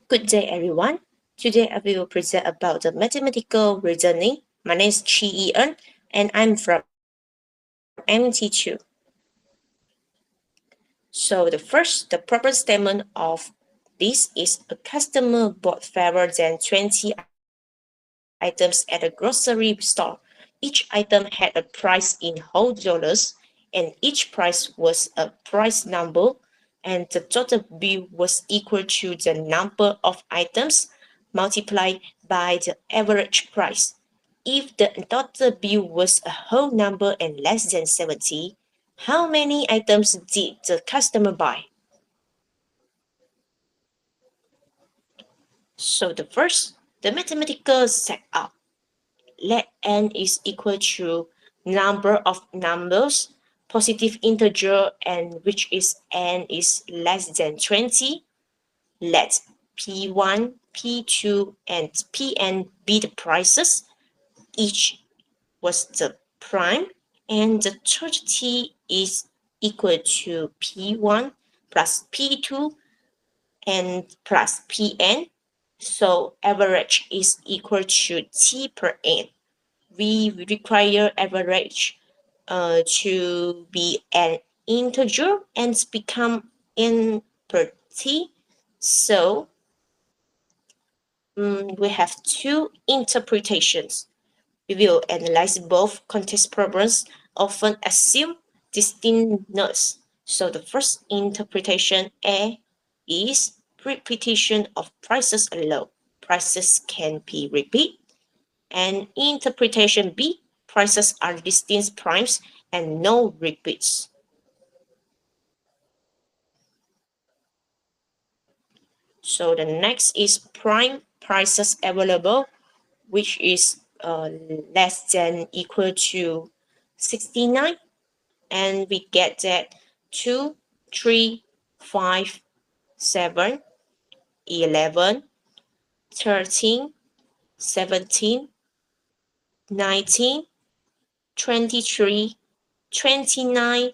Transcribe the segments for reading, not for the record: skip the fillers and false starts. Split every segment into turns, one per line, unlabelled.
Good day, everyone. Today I will present about the mathematical reasoning. My name is Chee Yee and I'm from MT2. The problem statement of this is a customer bought fewer than 20 items at a grocery store. Each item had a price in whole dollars, and each price was a price number, and the total bill was equal to the number of items multiplied by the average price. If the total bill was a whole number and less than 70, how many items did the customer buy? The mathematical setup. Let n is equal to number of numbers, positive integer, and which is n is less than 20. Let P1, P2, and Pn be the prices. Each was the prime, and the total t is equal to P1 plus P2 and plus Pn. So average is equal to T per n. We require average to be an integer and become n per t. So we have two interpretations. We will analyze both context problems, often assume distinctness. So the first interpretation A is repetition of prices alone. Prices can be repeated. And interpretation B, prices are distinct primes and no repeats. So the next is prime prices available, which is less than equal to 69. And we get that 2, 3, 5, 7, 11, 13, 17, 19, 23, 29,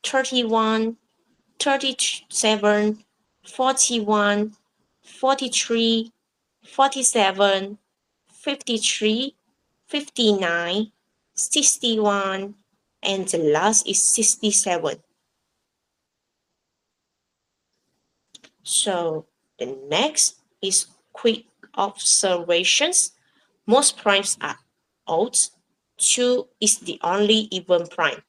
31, 37, 41, 43, 47, 53, 59, 61, and the last is 67. So the next is quick observations. Most primes are odd. 2 is the only even prime.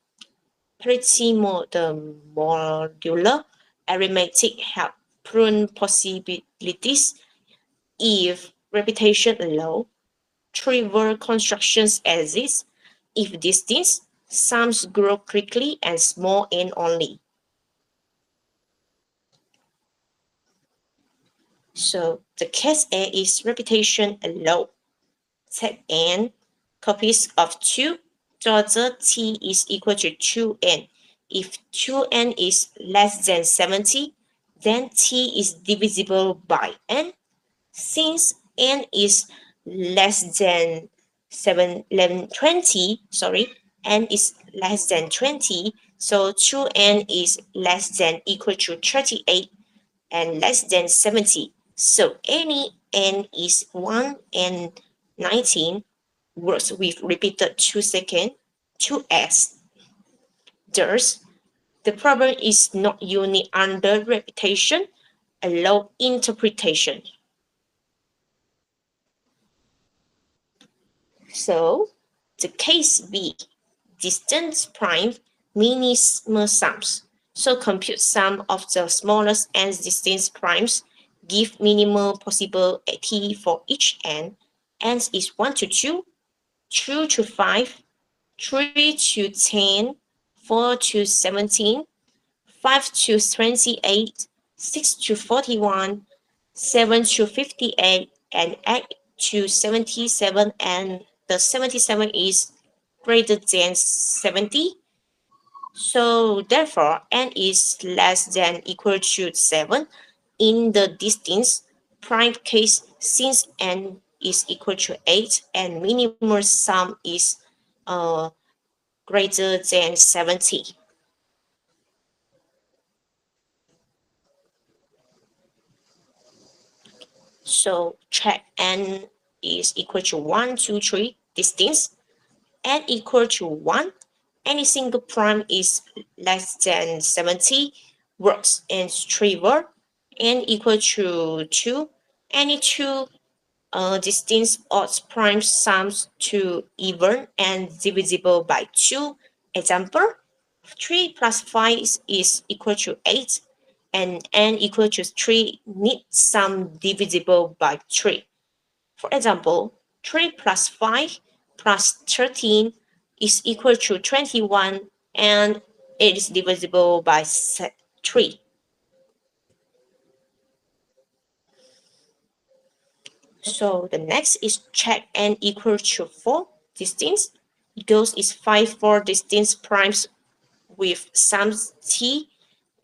Pretty the modular arithmetic have prune possibilities if repetition allow. Trivial constructions exist if distance, sums grow quickly and small n only. So the case A is repetition alone. Take n copies of 2, total t is equal to 2n. If 2n is less than 70, then t is divisible by n. Since n is less than 20, n is less than 20, so 2n is less than equal to 38 and less than 70. So any n is 1 and 19 works with repeated 2 second, 2s. Thus, the problem is not unique under repetition, allow interpretation. So, the case B, distance prime minimal sums. So compute sum of the smallest n distance primes, give minimal possible t for each n. N is 1 to 2, 2 to 5, 3 to 10, 4 to 17, 5 to 28, 6 to 41, 7 to 58, and 8 to 77, and the 77 is greater than 70. So therefore, n is less than equal to 7 in the distance prime case since n is equal to 8 and minimal sum is uh, greater than 70. So check n is equal to 1, 2, 3 distance. N equal to 1. Any single prime is less than 70 works in trivial. N equal to 2. Any two distinct odd prime sums to even and divisible by 2. Example, 3 plus 5 is equal to 8 and n equal to 3 need sum divisible by 3. For example, 3 plus 5 plus 13 is equal to 21 and it is divisible by 3. So the next is check n equal to 4 distance. Goals is 5 4 distinct primes with sum t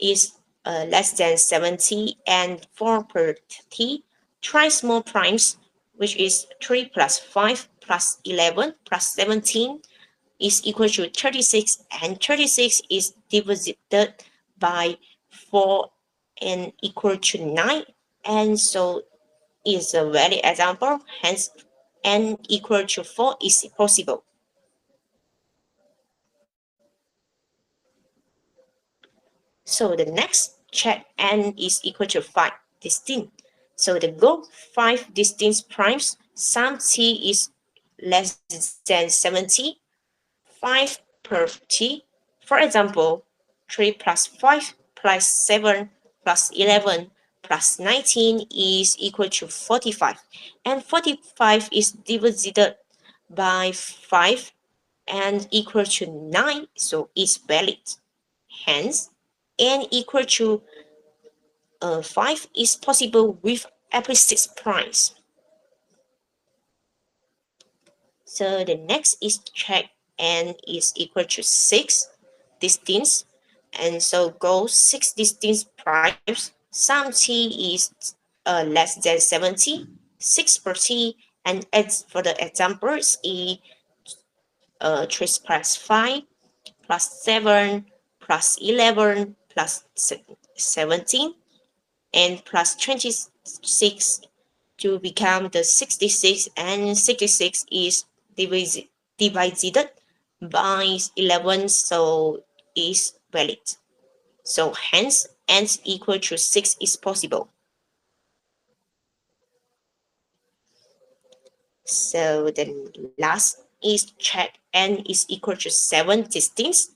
is less than 70 and 4 per t. Try small primes, which is 3 plus 5 plus 11 plus 17 is equal to 36 and 36 is divided by 4 and equal to 9 and so is a valid example, hence n equal to 4 is possible. So the next check n is equal to 5 distinct. So the goal 5 distinct primes, sum t is less than 70, 5 per t. For example, 3 plus 5 plus 7 plus 11 plus 19 is equal to 45. And 45 is divided by 5 and equal to 9, so it's valid. Hence, n equal to 5 is possible with explicit primes. So the next is check n is equal to 6 distance. And so go 6 distance primes. Sum t is less than 70, 6 per t. And as for the examples, is 3 plus 5 plus 7 plus 11 plus 17 and plus 26 to become the 66 and 66 is divided by 11 so is valid. So hence n equal to 6 is possible. So the last is check n is equal to 7 distinct.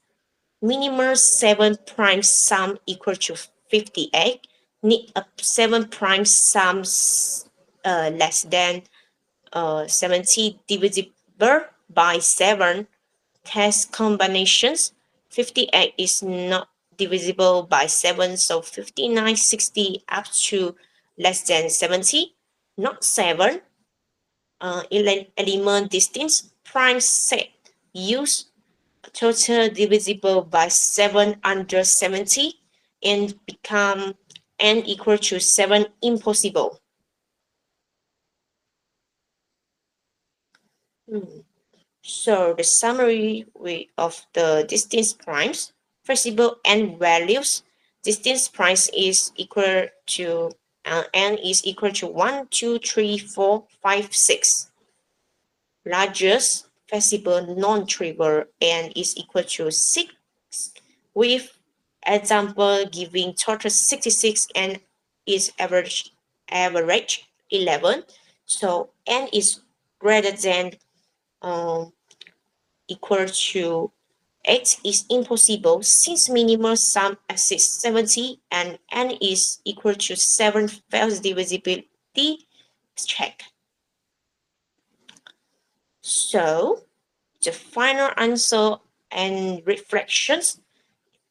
Minimal 7 prime sum equal to 58. Need a 7 prime sum less than 70 divisible by 7. Test combinations. 58 is not divisible by 7, so 59, 60 up to less than 70. Not 7. Element distance. Prime set. Use total divisible by 7 under 70 and become n equal to 7 impossible. So the summary of the distance primes, flexible n values, distance primes is equal to n is equal to 1, 2, 3, 4, 5, 6. Largest flexible non-trivial n is equal to 6 with example giving total 66 and is average 11. So n is greater than um, equal to 8 is impossible since minimum sum exceeds 70 and n is equal to 7 fails divisibility check. So the final answer and reflections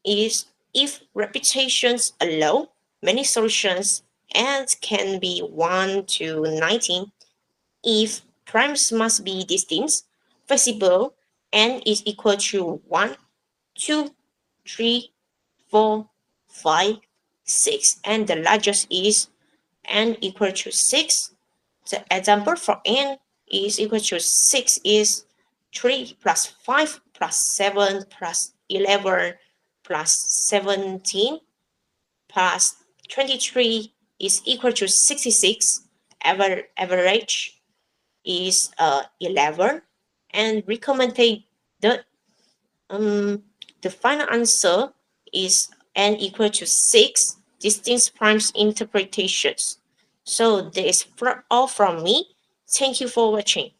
is if repetitions allow many solutions and can be 1 to 19, if primes must be distinct, flexible, n is equal to 1, 2, 3, 4, 5, 6, and the largest is n equal to 6. The example for n is equal to 6 is 3 plus 5 plus 7 plus 11 plus 17 plus 23 is equal to 66 average is 11, and recommended um, the final answer is n equal to 6 distinct primes interpretations. So this is all from me. Thank you for watching.